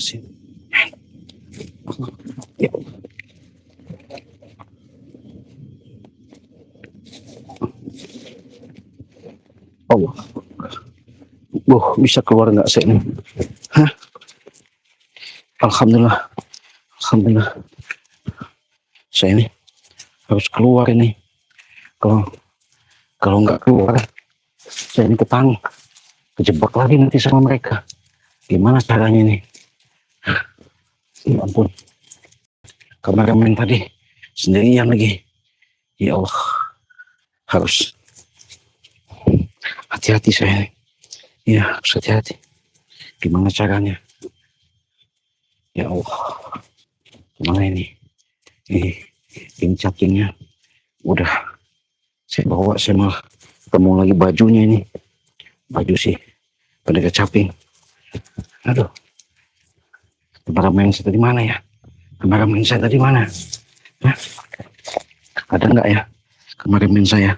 sini. Ya Allah. Bisa keluar nggak saya ini? Hah? Alhamdulillah. Alhamdulillah. Saya ini harus keluar ini. Kalau nggak keluar, saya ini kejebak lagi nanti sama mereka. Gimana caranya nih? Ya ampun. Kameramen tadi sendirian lagi. Ya Allah. Harus hati-hati saya nih. Ya, harus hati-hati. Gimana caranya? Ya Allah. Gimana ini? Ini cacingnya udah saya bawa, saya malah ketemu lagi bajunya ini. Baju sih pendekat caping. Aduh. Kameramen saya tadi mana ya? Kameramen saya tadi mana? Hah? Ada nggak ya kameramen saya?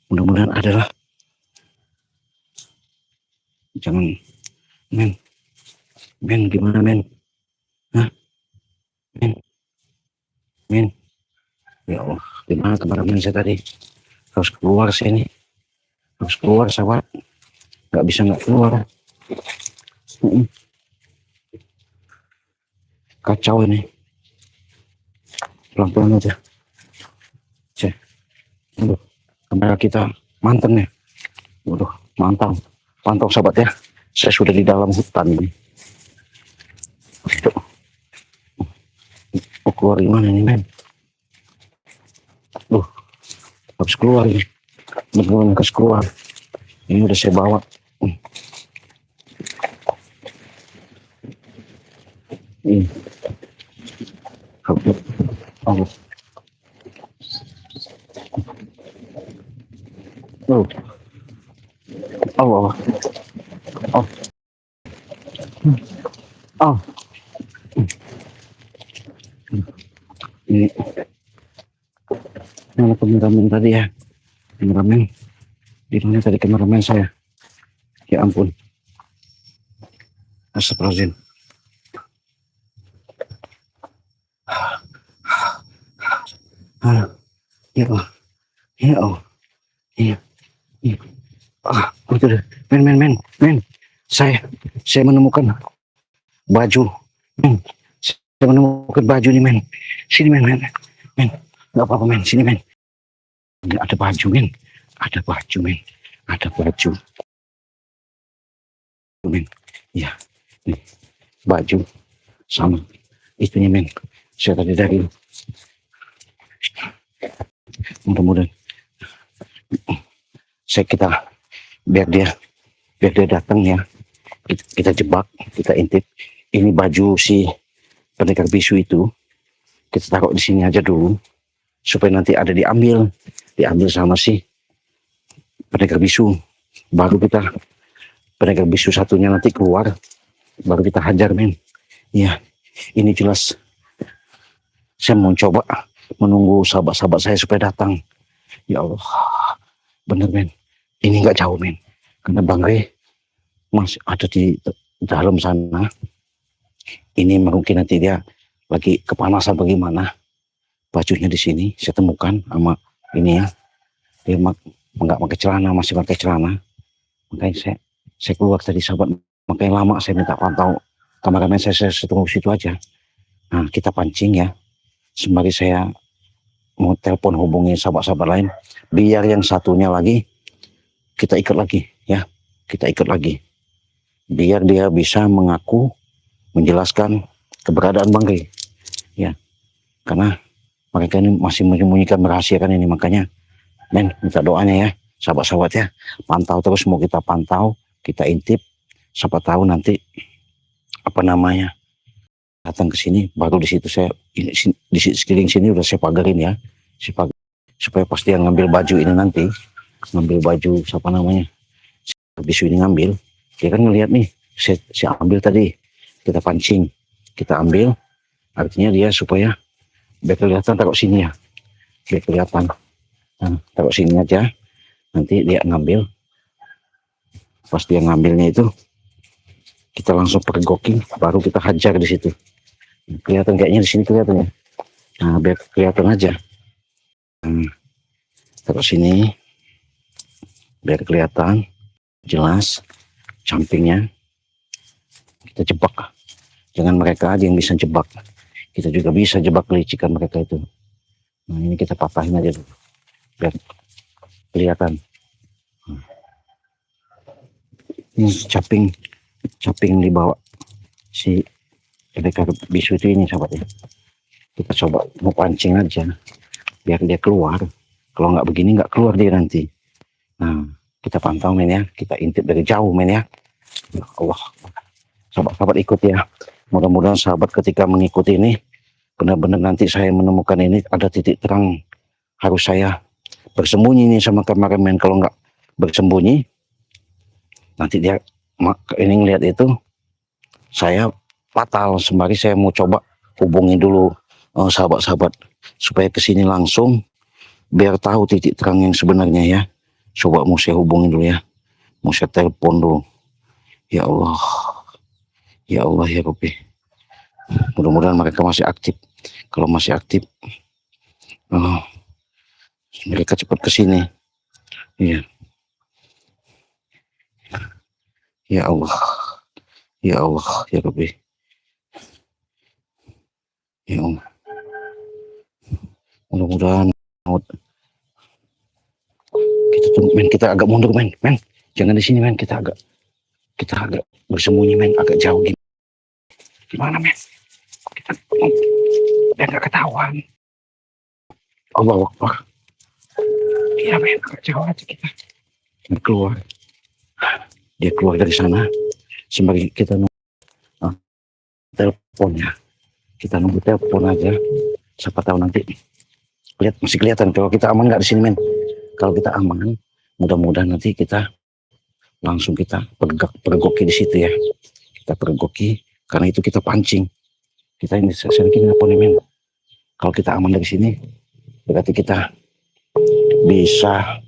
Mudah-mudahan ada lah. Jangan, men gimana men? Hah? Men, ya Allah, gimana kameramen saya tadi? Harus keluar sini, harus keluar sahabat. Nggak bisa nggak keluar. Kacau ini. Pelan-pelan aja. Aduh, kamera kita mantap nih. Waduh, mantap sahabat ya. Saya sudah di dalam hutan ini. Mau keluar gimana nih men? Harus keluar ini. Benar-benar harus keluar. Ini udah saya bawa. Ini. Allah. Allah. Ini mana kameramen tadi ya? Kameramen di mana tadi kameramen saya? Ya ampun. Astagfirullahaladzim. Ya Allah. Ya Allah. Iya. Itu deh. Men. Saya menemukan baju. Saya menemukan baju nih men. Sini men. Nggak apa-apa men. Sini men. Ini ada baju men. Ada baju men. Ya. Nih. Baju. Sama. Itunya men. Saya tadi dari. Mudah-mudahan. Biar dia datang ya. Kita jebak. Kita intip. Ini baju si pendekar bisu itu. Kita taruh di sini aja dulu. Supaya nanti ada diambil sama si pendekar bisu. Baru kita pendekar bisu satunya nanti keluar. Baru kita hajar men. Ya. Ini jelas. Saya mau coba menunggu sahabat-sahabat saya supaya datang. Ya Allah. Bener men. Ini nggak jauh men. Karena Bang Rey masih ada di dalam sana. Ini mungkin nanti dia lagi kepanasan bagaimana. Bajunya di sini saya temukan sama ini ya. Dia nggak pakai celana, masih pakai celana. Makanya saya keluar tadi sahabat. Makanya lama saya minta pantau kameramen saya tunggu situ aja. Nah kita pancing ya. Sembari saya mau telepon hubungi sahabat-sahabat lain. Biar yang satunya lagi kita ikat lagi ya. Kita ikat lagi. Biar dia bisa mengaku, menjelaskan keberadaan Bang Rey. Ya. Karena mereka ini masih menyembunyikan, merahasiakan ini. Makanya men minta doanya ya sahabat-sahabat ya. Pantau terus, mau kita pantau, kita intip. Siapa tahu nanti datang ke sini, baru di situ saya di sekeliling sini udah saya pagarin ya. Supaya pas dia ngambil baju ini nanti, ngambil baju bisu ini ngambil, dia kan ngelihat nih, saya ambil tadi, kita pancing, kita ambil, artinya dia supaya biar kelihatan taruh sini ya, biar kelihatan. Nah, taruh sini aja, nanti dia ngambil. Pas dia ngambilnya itu kita langsung pergoki, baru kita hajar di situ. Kelihatan kayaknya di sini kelihatan ya. Nah, biar kelihatan aja. Taruh sini biar kelihatan jelas campingnya. Kita jebak, jangan mereka aja yang bisa jebak, kita juga bisa jebak licikan mereka itu. Nah, ini kita patahin aja dulu biar kelihatan. Ini caping dibawa si pendekar bisu itu ini sahabat ya. Kita coba mau pancing aja biar dia keluar. Kalau nggak begini nggak keluar dia nanti. Nah, kita pantau men ya, kita intip dari jauh men ya. Ya Allah, sahabat-sahabat ikut ya. Mudah-mudahan sahabat ketika mengikuti ini benar-benar nanti saya menemukan ini ada titik terang. Harus saya bersembunyi nih sama kameramen. Kalau nggak bersembunyi nanti dia ini ngeliat itu saya fatal. Sembari saya mau coba hubungi dulu sahabat-sahabat supaya kesini langsung biar tahu titik terang yang sebenarnya ya. Coba mau saya hubungi dulu ya, mau saya telepon dulu. Ya Allah, ya Allah ya Rabbi, mudah-mudahan mereka masih aktif. Kalau masih aktif mereka cepat kesini. Iya. Ya Allah, ya Allah ya Rabbi, ya Allah, mudah-mudahan kita tunggu men, kita agak mundur men, jangan di sini men, kita agak bersembunyi men, agak jauh gimana men, kita biar nggak ketahuan. Allah Akbar. Iya men, agak jauh aja kita keluar. Dia keluar dari sana sembari kita nunggu teleponnya. Kita nunggu telepon aja, siapa tahu nanti masih kelihatan kalau kita aman nggak di sini men. Kalau kita aman, mudah-mudahan nanti kita langsung kita pergoki di situ ya. Kita pergoki, karena itu kita pancing. Kita ini sedikit apa nih men? Kalau kita aman dari sini, berarti kita bisa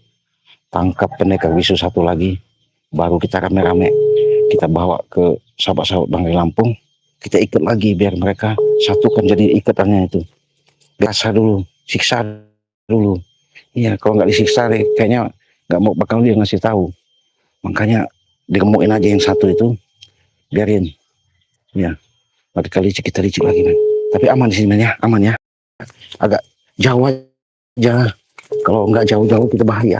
tangkap pendekar bisu satu lagi. Baru kita rame-rame kita bawa ke sahabat-sahabat Banggai Lampung. Kita ikat lagi biar mereka satukan jadi ikatannya itu. Biasa dulu, siksa dulu. Iya, kalau nggak disiksa deh, kayaknya nggak mau bakal dia ngasih tahu. Makanya digemukin aja yang satu itu, biarin. Ya, mereka licik, kita licik lagi men. Tapi aman di sini men ya, aman ya. Agak jauh aja. Kalau nggak jauh-jauh kita bahaya.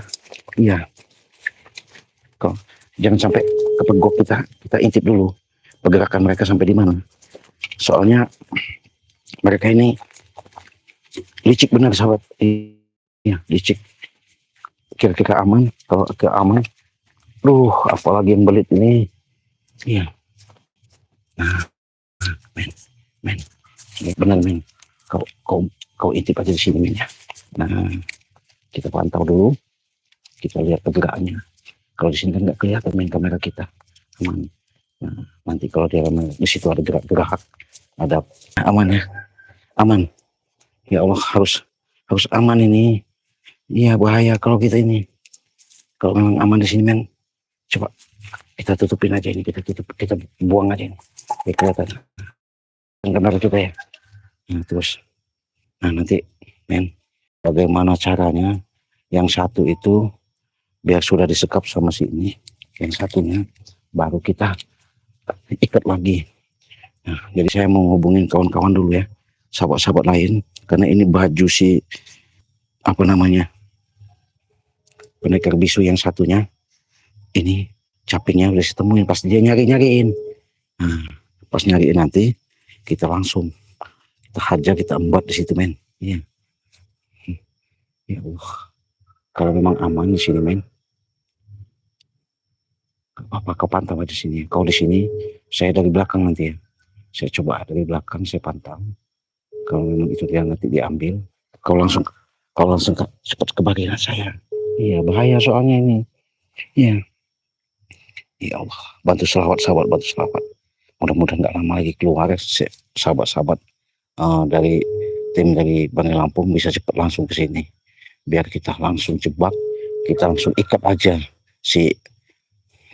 Iya. Kok jangan sampai kepegok kita intip dulu pergerakan mereka sampai di mana. Soalnya mereka ini licik benar sahabat. Ya, licik. Kira-kira aman. Kalau ke aman, apalagi yang belit ini. Iya. Nah, men, benar men. Kau intip aja di sini men ya. Nah, kita pantau dulu. Kita lihat pergerakannya. Kalau di sini kan nggak kelihatan main kamera kita. Aman. Nah, nanti kalau di situ ada gerak-gerak, ada aman ya. Aman. Ya Allah, harus aman ini. Iya, bahaya kalau kita ini. Kalau memang aman di sini men, coba kita tutupin aja ini, kita buang aja ini. Ya, kelihatan. Kamera kita ya. Nah, terus. Nah, nanti men, bagaimana caranya yang satu itu biar sudah disekap sama si ini, yang satunya baru kita ikat lagi. Nah, jadi saya mau hubungin kawan-kawan dulu ya, sahabat-sahabat lain, karena ini baju si apa namanya pendekar bisu yang satunya ini capingnya udah ditemuin, pas dia nyariin. Nah, pas nyariin nanti kita langsung kita hajar, kita embat di situ men. Iya. Ya Allah, kalau memang aman di sini men, apa kau pantau di sini. Kau di sini, saya dari belakang nanti ya. Saya coba dari belakang, saya pantau. Kalau memang itu dia nanti diambil, kau langsung cepat ke bagian saya. Iya, bahaya soalnya ini. Iya. Ya Allah, bantu selawat sahabat, bantu selawat. Mudah-mudahan nggak lama lagi keluar sahabat-sahabat dari tim dari Banggai Lampung bisa cepat langsung ke sini. Biar kita langsung jebak, kita langsung ikat aja si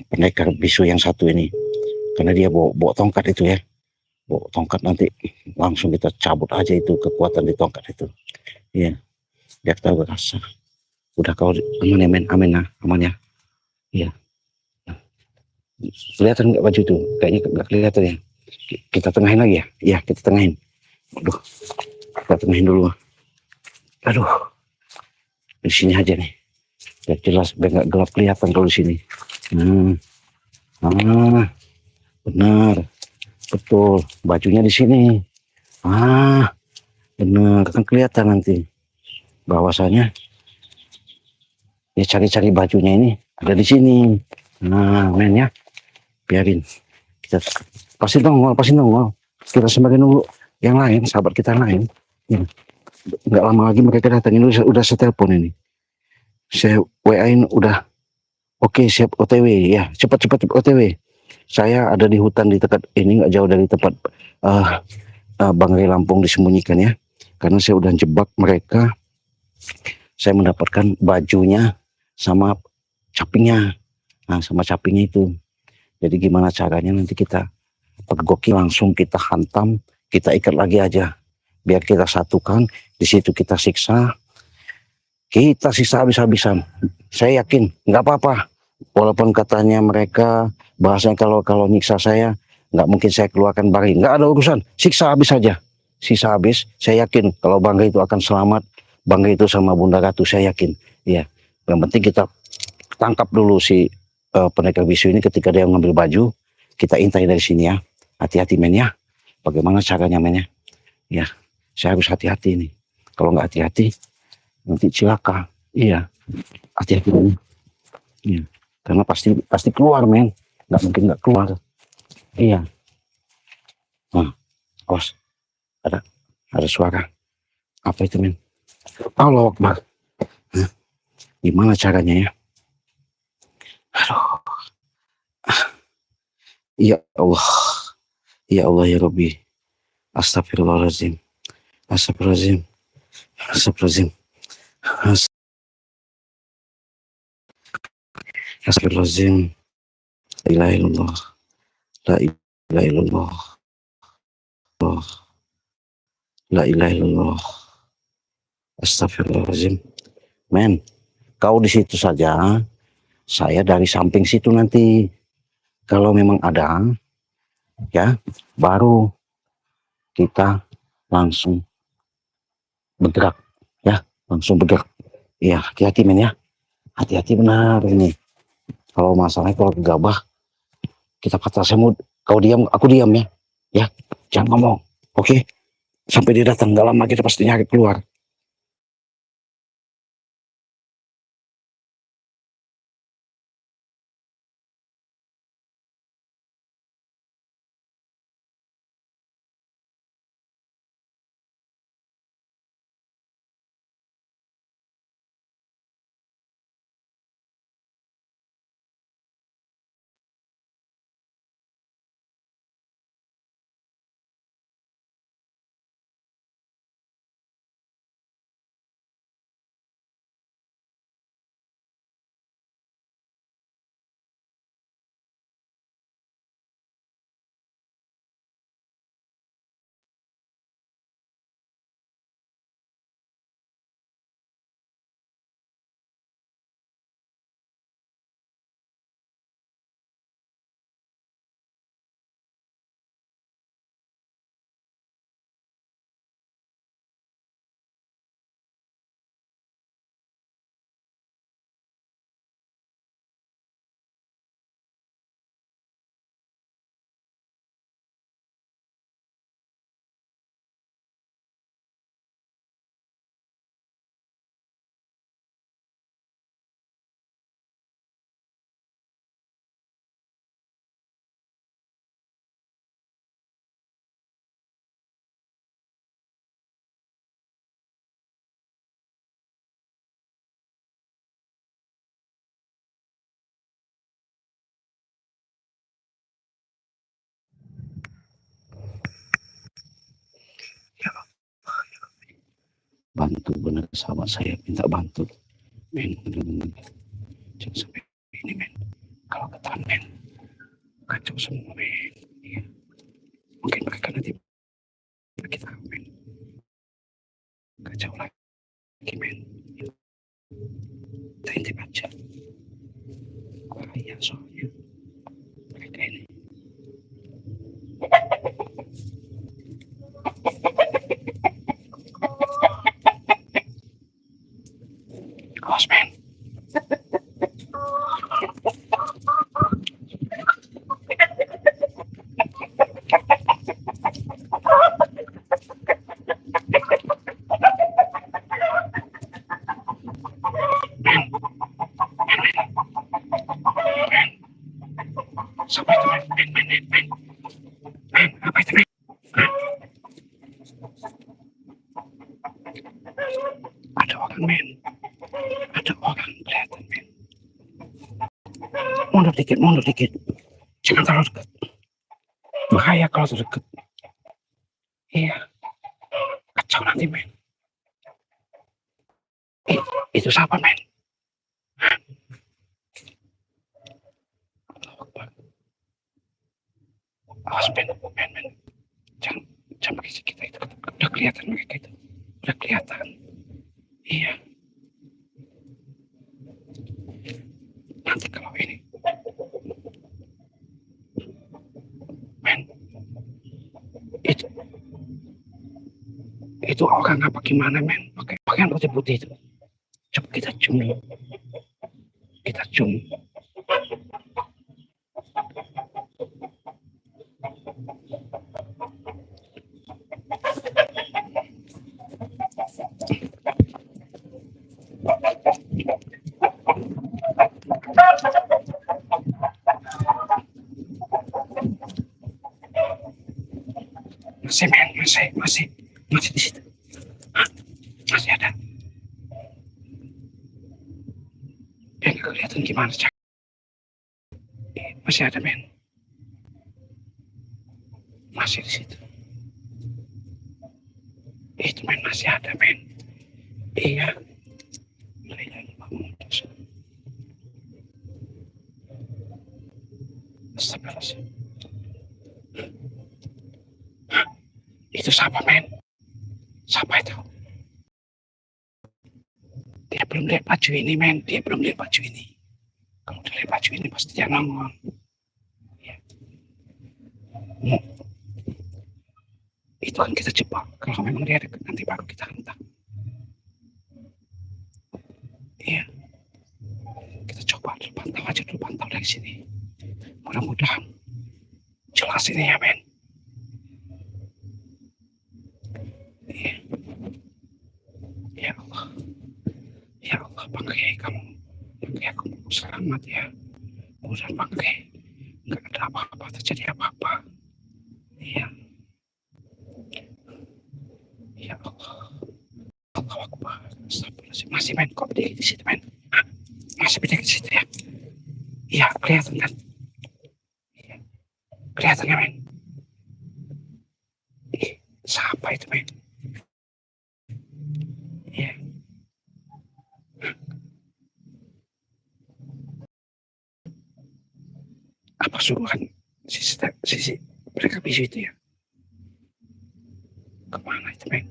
pendekar bisu yang satu ini. karena dia bawa tongkat itu ya, bawa tongkat, nanti langsung kita cabut aja itu kekuatan di tongkat itu. Iya, biar tahu rasa. Udah kau aman ya men, amin lah, aman ya. Iya. Kelihatan nggak baju itu? Kayaknya nggak kelihatan ya. Kita tengahin lagi ya. Iya, kita tengahin. Aduh, kita tengahin dulu. Aduh, di sini aja nih. Biar jelas, biar nggak gelap kelihatan kalau di sini. Benar, betul. Bajunya di sini. Benar, kan kelihatan nanti. Bahwasanya ya cari-cari bajunya ini ada di sini. Nah, men ya, biarin. Kita pasti nongol. Kita sembari nunggu yang lain, sahabat kita yang lain. Ya. Nggak lama lagi mereka datang. Ini udah setelepon ini. Saya WA-in udah. Oke, siap OTW ya. Cepat OTW. Saya ada di hutan di dekat ini, nggak jauh dari tempat Bang Ray Lampung disembunyikan ya. Karena saya udah jebak mereka. Saya mendapatkan bajunya sama capingnya. Nah, sama capingnya itu. Jadi gimana caranya nanti kita pergoki, langsung kita hantam, kita ikat lagi aja. Biar kita satukan, di situ kita siksa. Kita siksa habis-habisan. Saya yakin nggak apa-apa. Walaupun katanya mereka bahasanya kalau nyiksa saya, nggak mungkin saya keluarkan Bang Ray. Nggak ada urusan, siksa habis saja. Siksa habis, saya yakin kalau Bang Ray itu akan selamat. Bang Ray itu sama Bunda Ratu, saya yakin. Ya, yang penting kita tangkap dulu si pendekar bisu ini ketika dia ngambil baju. Kita intai dari sini ya. Hati-hati men ya. Bagaimana caranya men ya? Ya, saya harus hati-hati nih. Kalau nggak hati-hati, nanti celaka. Iya, hati-hati men. Iya. Karena pasti keluar men, nggak mungkin nggak keluar. Iya. Nah, awas, ada suara. Apa itu men? Allahu Akbar. Nah, gimana caranya ya? Aduh. Ya Allah, ya Allah ya Rabbi. Astagfirullahaladzim. Astagfirullahaladzim. Astagfirullahaladzim. Astagfirullahaladzim. La ilaha illallah. La ilaha illallah. La ilaha illallah. Astagfirullahaladzim. Men, kau di situ saja. Saya dari samping situ nanti. Kalau memang ada, ya, baru kita langsung bergerak. Ya, langsung bergerak. Iya, hati-hati men ya. Hati-hati benar ini. Kalau masalahnya kalau gegabah, kita kata semut, kau diam, aku diam ya. Ya, jangan ngomong. Oke? Sampai dia datang, gak lama kita pasti nyari keluar. Bantu benar sahabat saya, minta bantu. Men, bener-bener. Jangan sampai ini men. Kalau ketahuan men, kacau semua men. Kita men. Kacau lagi men. Kita intip aja. Bahaya soalnya. Mereka ini. Awas men. Sampai itu men. Apa itu men? Ada orang men. Ada orang kelihatan men. Mundur dikit. Jangan terlalu dekat. Bahaya kalau terdekat. Iya. Kacau nanti men. Itu siapa men? Awas men. Jangan pakai kita itu. Udah kelihatan mereka itu. Udah kelihatan. Iya. Nanti kalau ini. Men. Itu orang apa gimana men? Pakai pakaian putih-putih itu. Coba kita zoom dulu. Kita zoom. Masih men, masih di situ. Hah? Masih ada. Dia nggak kelihatan gimana cak. Masih ada men. Masih di situ. Itu men masih ada men. Iya. Astagfirullahaladzim. Itu siapa men? Siapa itu? Dia belum lihat baju ini men. Kalau dia lihat baju ini pasti dia nongol. Ya. Itu kan kita jebak. Kalau memang dia dekat nanti baru kita hentak. Iya. Kita coba pantau dari sini. Mudah-mudahan jelas ini ya men. Iya. Ya Allah, Bang Kiai kamu selamat ya. Mudah Bang Kiai nggak ada apa-apa, terjadi apa-apa. Iya. Ya Allah. Allah Akbar. Masih men, kok berdiri di situ men? Masih berdiri di situ ya? Iya, kelihatan kan? Iya. Kelihatan ya men? Siapa itu men? Iya. Apa suruhan sisi mereka bisu itu ya? Kemana itu men?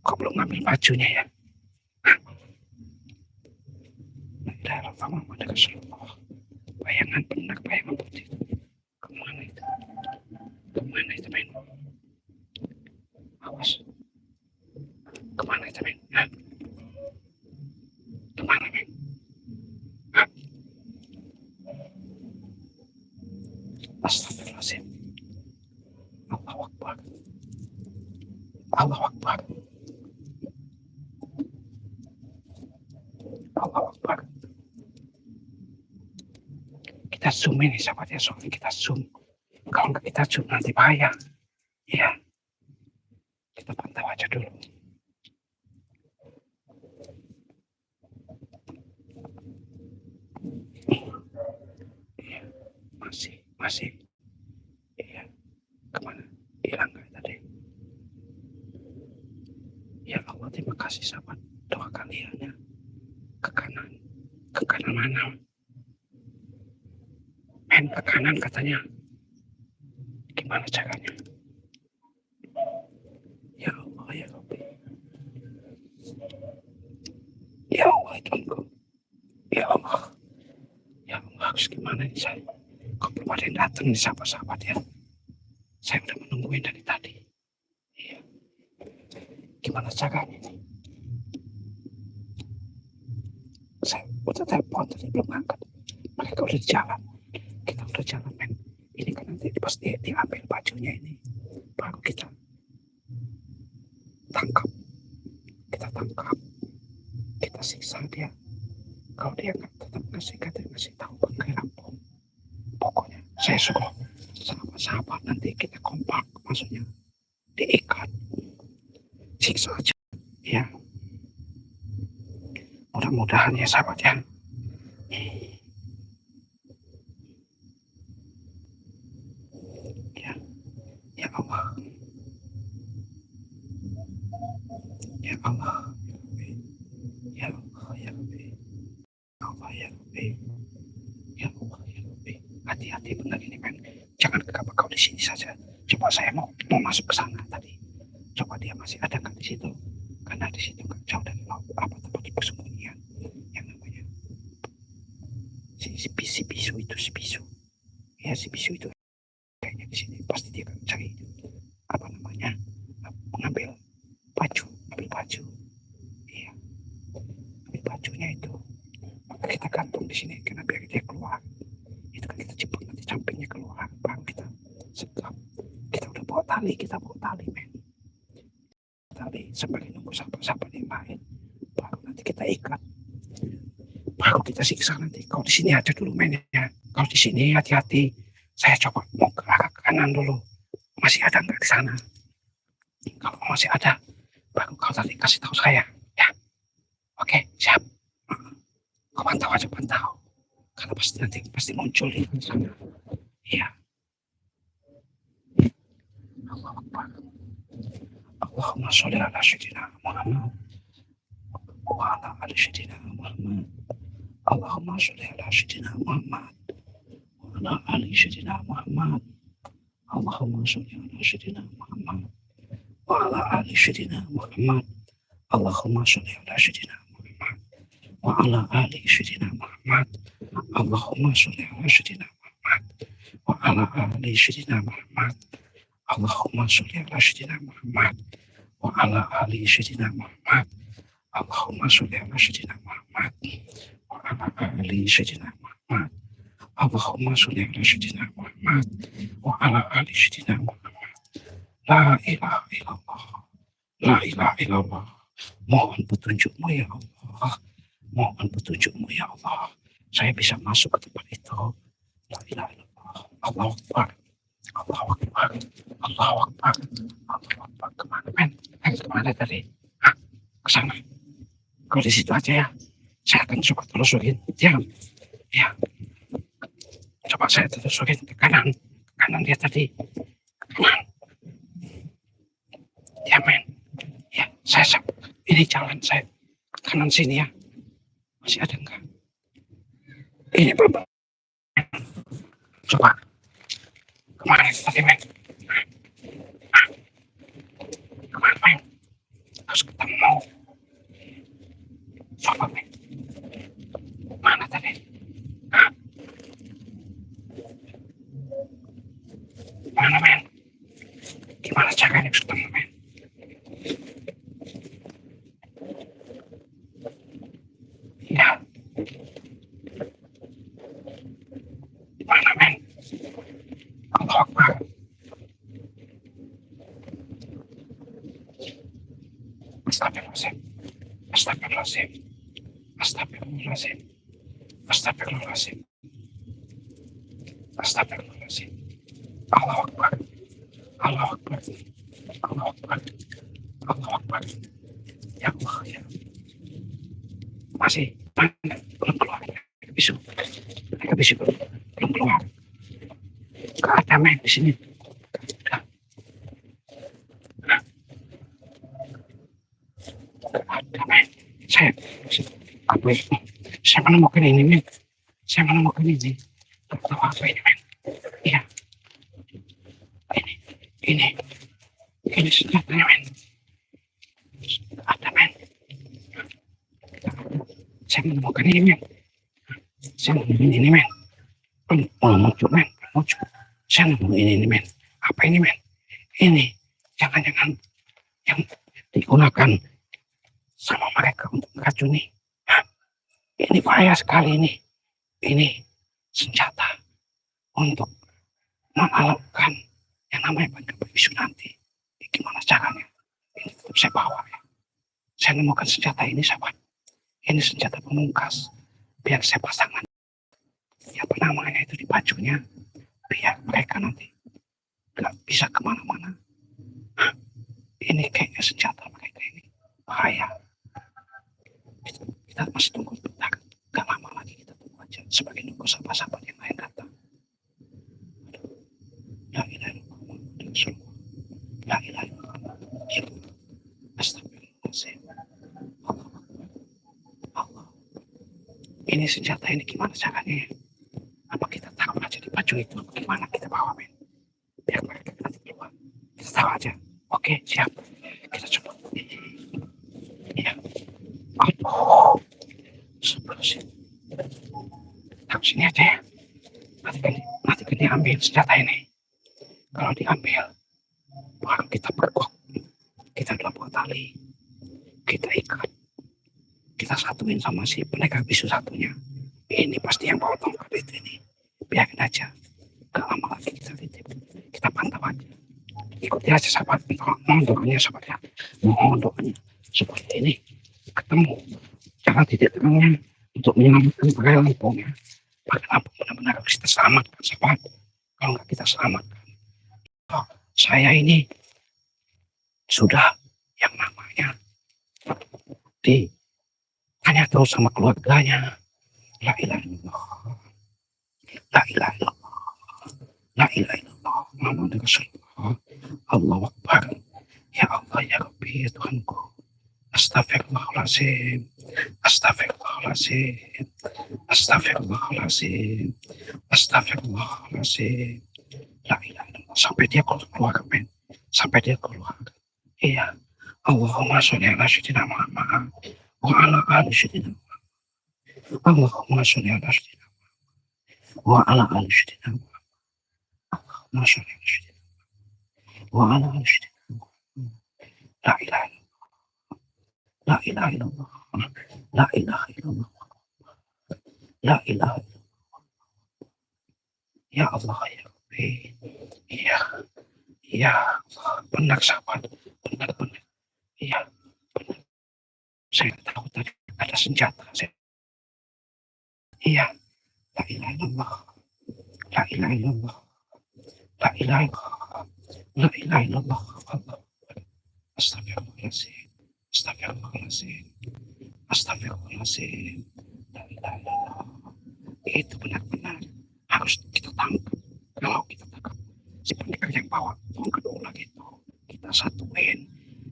Kok belum ngambil bajunya ya? Bayangan benar, bayangan putih. Kemana itu men? Awas. Kemana itu men? Kemana men? Astagfirullahaladzim. Allahu Akbar. Allahu Akbar. Allahu Akbar. Kita zoom ini sahabat ya, soalnya kita zoom. Kalau nggak kita zoom nanti bahaya. Iya. Kita pantau aja dulu. Iya. Masih. Iya. Kemana? Hilang nggak tadi? Ya Allah, terima kasih sahabat. Doa kalian ya. Ke kanan mana? Men, ke kanan katanya. Gimana caranya? Saya, kok belum ada yang datang nih sahabat-sahabat ya. Saya udah menungguin dari tadi. Iya. Gimana caranya nih? Saya udah telepon tadi belum angkat. Mereka udah jalan. Kita udah jalan men. Ini kan nanti pasti diambil bajunya ini. Baru kita tangkap. Kita tangkap. Kita siksa dia. Kalau dia nggak tetap ngasih tahu bangkai Lampung. Pokoknya saya suruh sahabat-sahabat nanti kita kompak, maksudnya diikat, siksa aja. Ya, mudah-mudahan ya sahabat ya. Ya, ya Allah, ya Allah, ya Allah, ya Rabbi, ya Allah, ya Rabbi, ya Allah, ya Rabbi. Hati-hati benar ini men. Jangan gegabah kau di sini saja. Coba saya mau masuk ke sana tadi. Coba dia masih ada nggak di situ? Karena di situ nggak jauh dari apa tempat persembunyian yang namanya si bisu itu si bisu. Ya si bisu itu kayaknya di sini pasti dia akan cari apa namanya mengambil ambil baju. Iya, ambil bajunya itu. Maka kita gantung di sini karena biar dia keluar. Itu kan kita jepit nanti sampingnya keluar, baru kita segap. Kita udah bawa tali men. Tali sambil nunggu sahabat-sahabat yang lain. Baru nanti kita ikat. Baru kita siksa nanti. Kau di sini aja dulu men ya. Kau di sini hati-hati. Saya coba mau ke arah kanan dulu. Masih ada nggak di sana? Kalau masih ada, baru kau tadi kasih tahu saya. Ya, oke, siap. Kau pantau aja. Karena pasti muncul di sana. Iya. Allah Akbar. Allahumma sholli ala sayyidina Muhammad wa ala ali sayyidina Muhammad. Allahumma sholli ala sayyidina Muhammad wa ala ali sayyidina Muhammad. Allahumma sholli ala sayyidina Muhammad wa ala ali sayyidina Muhammad. Allahumma sholli ala sayyidina Muhammad wa ala ali sayyidina Muhammad. Allahumma sholli ala sayyidina Muhammad wa ala ali sayyidina Muhammad. Allahumma sholli ala sayyidina Muhammad wa ala ali sayyidina Muhammad. Allahumma sholli ala sayyidina Muhammad wa ala ali sayyidina Muhammad. Allahumma sholli ala sayyidina Muhammad wa ala ali sayyidina Muhammad. La ilaha illallah. La ilaha illallah. Mohon petunjukmu ya Allah. Mohon petunjukmu ya Allah. Saya bisa masuk ke tempat itu. La ilaha illallah. Allahu Akbar. Allahu Akbar. Allahu Akbar. Allahu Akbar. Kemana men? Kemana tadi? Hah? Ke sana. Kau di situ aja ya. Saya akan coba telusurin. Diam. Ya. Coba saya telusurin ke kanan. Kanan dia tadi. Kanan. Diam men. Ya. Saya ini jalan saya. Kanan sini ya. Masih ada enggak? Ini belum. Coba. Kemana itu tadi men? Kemana men? Harus ketemu. Coba men. Mana tadi? Hah? Mana men? Gimana caranya bisa ketemu men? Ya. Mana men? Allahu Akbar. Astagfirullahaladzim. Astagfirullahaladzim. Astagfirullahaladzim. Astagfirullahaladzim. Astagfirullahaladzim. Allahu Akbar. Allahu Akbar. Allahu Akbar. Allahu Akbar. Ya Allah ya. Masih mana? Belum keluar. Mereka bisa belum keluar. Gak ada men di sini. Gak ada men. Saya menemukan ini men. Saya menemukan ini. Gak tahu apa ini men. Iya. Ini senjatanya men. Gak ada men. Saya menemukan ini men. Saya menemukan ini men. Muncul men, muncul. Saya nemu ini men. Apa ini men? Ini jangan-jangan yang digunakan sama mereka untuk meracuni. Hah? Ini bahaya sekali ini. Ini senjata untuk mengalahkan yang namanya pendapat bisu nanti. Gimana caranya? Ini tetap saya bawa ya. Saya nemukan senjata ini sahabat. Ini senjata pemungkas. Biar saya pasangkan apa namanya itu di bajunya. Biar mereka nanti gak bisa kemana-mana. Hah? Ini kayaknya senjata mereka ini. Bahaya. Kita masih tunggu bentar. Gak lama lagi kita tunggu aja. Sebagai nunggu sahabat-sahabat yang lain datang. La ilaha illallah. La ilaha illallah. Astagfirullahaladzim. Allah. Ini senjata ini gimana caranya? Apa kita taruh aja di baju itu? Gimana kita bawa men? Biar mereka nanti keluar. Kita taruh aja. Oke, siap. Kita coba. Iya. Oh, sebelum sini. Taruh sini aja ya. Nanti kan diambil senjata ini. Kalau diambil, baru kita pergok. Kita udah buat tali. Kita ikat. Kita satuin sama si pendekar bisu satunya. Ini pasti yang bawa tongkat itu ini. Biarin aja. Gak lama lagi kita titip. Kita pantau aja. Ikuti aja sahabat. Mohon doanya sahabat ya. Mohon doanya. Seperti ini. Ketemu. Jangan titik tangan. Untuk menyelamatkan pakai lampungnya. Pakai lampung benar-benar harus kita selamatkan sahabat. Kalau nggak kita selamatkan. Oh, saya ini. Sudah. Yang namanya. Tanya terus sama keluarganya. La ilaha illallah. La ilaha illallah. La ilaha illallah. Muhammad Rasulullah. Allahu Akbar. Ya Allah ya Rabbi ya Tuhanku. Astagfirullahaladzim. Astagfirullahaladzim. Astagfirullahaladzim. Astagfirullahaladzim. La ilaha illallah. Sampai dia keluar men. Sampai dia keluar. Iya. Allahumma sholli ala sayyidina Muhammad wa ala ali sayyidina Allahumma sholli ala sayyidina wa ala ali sayyidina Allahumma sholli ala sayyidina wa ala ali sayyidina La ilaha illallah. La ilaha illallah. La ilaha illallah. La ilaha illallah. Ya Allah ya Rabbi. Iya. Iya. Benar sahabat. Benar. Iya. Benar. Saya tahu tadi ada senjata. Iya. La ilaha illallah. La ilaha illallah. La ilaha illallah. La ilaha illallah. Astagfirullahaladzim. Astagfirullahaladzim. Astagfirullahaladzim. La ilaha illallah. Itu benar-benar harus kita tangkap. Kalau kita tangkap si pendekar yang bawa tongkat ular itu, kita satuin.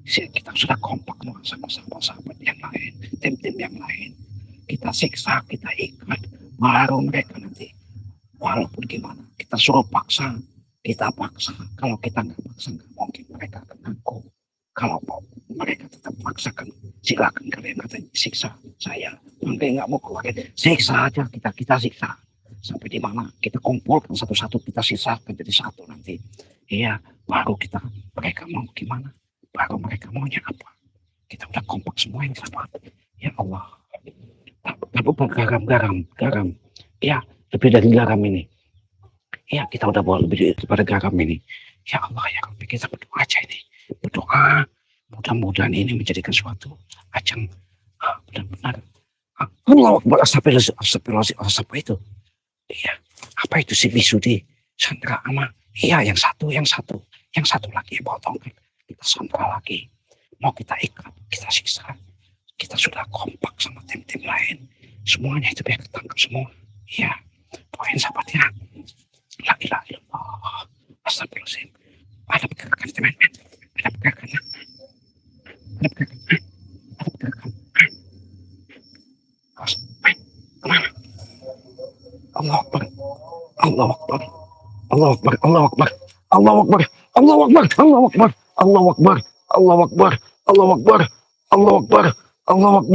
Kita sudah kompak sama sahabat-sahabat yang lain, tim-tim yang lain. Kita siksa, kita ikat, baru mereka nanti. Walaupun gimana, kita suruh paksa, kita paksa. Kalau kita nggak paksa, nggak mungkin mereka akan ngaku. Kalau mereka tetap paksakan, silakan kalian katanya siksa saya. Mungkin nggak mau keluar, siksa aja kita siksa. Sampai di mana kita kumpulkan satu-satu, kita sisakan jadi satu nanti. Iya, baru kita mereka mau gimana? Baru mereka maunya apa? Kita udah kompak semua ini sahabat. Ya Allah. Tapi garam. Ya, lebih dari garam ini. Ya, kita udah bawa lebih daripada garam ini. Ya Allah ya Rabbi, kita berdoa aja ini. Berdoa, mudah-mudahan ini menjadikan suatu ajang benar-benar. Allah Akbar, astagfirullahaladzim itu. Iya, apa itu si bisu di Sandra ama? Iya, yang satu lagi bawa tongkat. Kita sandra lagi, mau kita ikat, kita siksa. Kita sudah kompak sama tim-tim lain. Semuanya itu biar ketangkap semua. Iya, poin sahabatnya. La ilaha illallah. Astagfirullahaladzim. Ada pergerakan teman-teman. Ada pergerakan. Kemana? Allah Akbar. Allah Akbar. Allah Akbar. Allah Akbar. Allah Akbar. Allah Akbar. Allah Akbar. Allah Akbar. Allah Akbar. Allah Akbar. Allah Akbar. Allah Akbar. Allah Akbar.